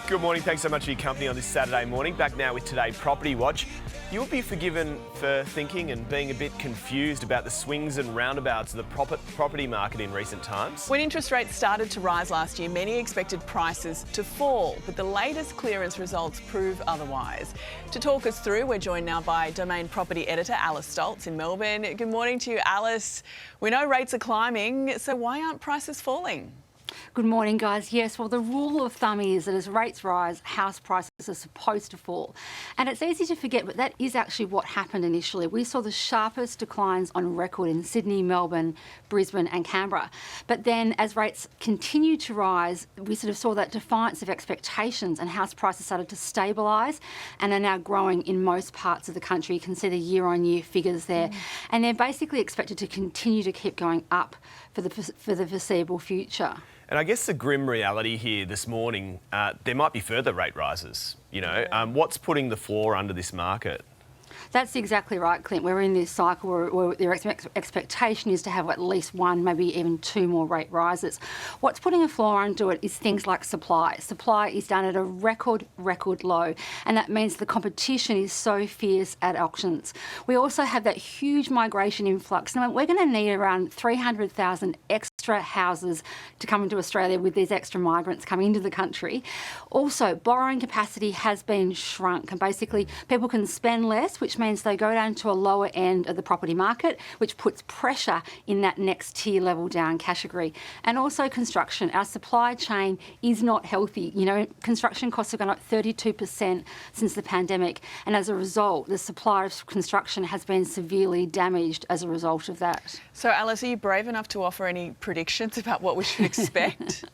Good morning. Thanks so much for your company on this Saturday morning. Back now with Today Property Watch. You'll be forgiven for thinking and being a bit confused about the swings and roundabouts of the property market in recent times. When interest rates started to rise last year, many expected prices to fall, but the latest clearance results prove otherwise. To talk us through, we're joined now by Domain Property Editor Alice Stoltz in Melbourne. Good morning to you, Alice. We know rates are climbing, so why aren't prices falling? Good morning, guys. Yes, well, the rule of thumb is that as rates rise, house prices are supposed to fall. And it's easy to forget, but that is actually what happened initially. We saw the sharpest declines on record in Sydney, Melbourne, Brisbane and Canberra. But then as rates continued to rise, we sort of saw that defiance of expectations and house prices started to stabilise and are now growing in most parts of the country. You can see the year-on-year figures there. And they're basically expected to continue to keep going up for the foreseeable future. And I guess the grim reality here this morning, there might be further rate rises. What's putting the floor under this market? That's exactly right, Clint. We're in this cycle where their expectation is to have at least one, maybe even two more rate rises. What's putting a floor under it is things like supply. Supply is down at a record low, and that means the competition is so fierce at auctions. We also have that huge migration influx. Now, we're going to need around 300,000 extra houses to come into Australia with these extra migrants coming into the country. Also, borrowing capacity has been shrunk, and basically people can spend less, which means they go down to a lower end of the property market, which puts pressure in that next tier level down category. And also construction. Our supply chain is not healthy. Construction costs have gone up 32% since the pandemic, and as a result, the supply of construction has been severely damaged as a result of that. So, Alice, are you brave enough to offer any predictions about what we should expect?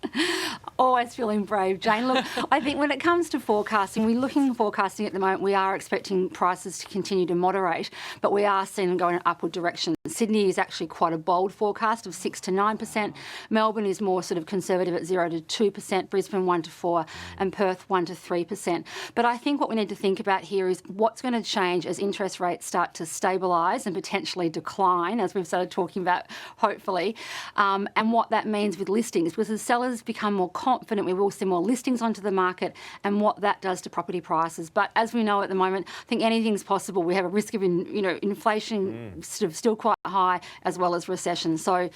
Always feeling brave, Jane. Look, I think when it comes to forecasting, we're looking at forecasting at the moment. We are expecting prices to continue to moderate, but we are seeing them go in an upward direction. Sydney is actually quite a bold forecast of 6 to 9%. Melbourne is more sort of conservative at 0 to 2%, Brisbane 1 to 4%, and Perth 1 to 3%. But I think what we need to think about here is what's going to change as interest rates start to stabilise and potentially decline, as we've started talking about, hopefully, and what that means with listings. Because as sellers become more confident, we will see more listings onto the market and what that does to property prices. But as we know at the moment, I think anything's possible. We have a risk of inflation sort of still quite high, as well as recession. So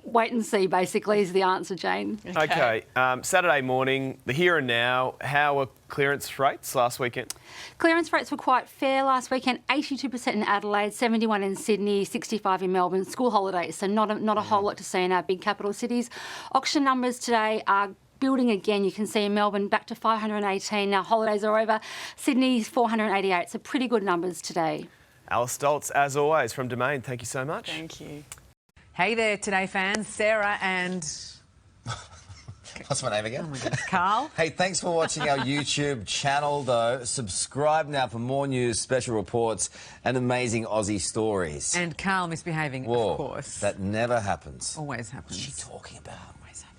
wait and see, basically, is the answer, Jane. Okay. Saturday morning, the here and now, how were clearance rates last weekend? Clearance rates were quite fair last weekend, 82% in Adelaide, 71% in Sydney, 65% in Melbourne. School holidays, so not a whole lot to see in our big capital cities. Auction numbers today are building again. You can see in Melbourne back to 518. Now holidays are over. Sydney's 488. So pretty good numbers today. Alice Stoltz, as always, from Domain. Thank you so much. Thank you. Hey there, Today fans. Sarah and... What's my name again? Oh my God, Carl. Hey, thanks for watching our YouTube channel, though. Subscribe now for more news, special reports, and amazing Aussie stories. And Carl misbehaving, Whoa, of course. that never happens. Always happens. What's she talking about? Always happens.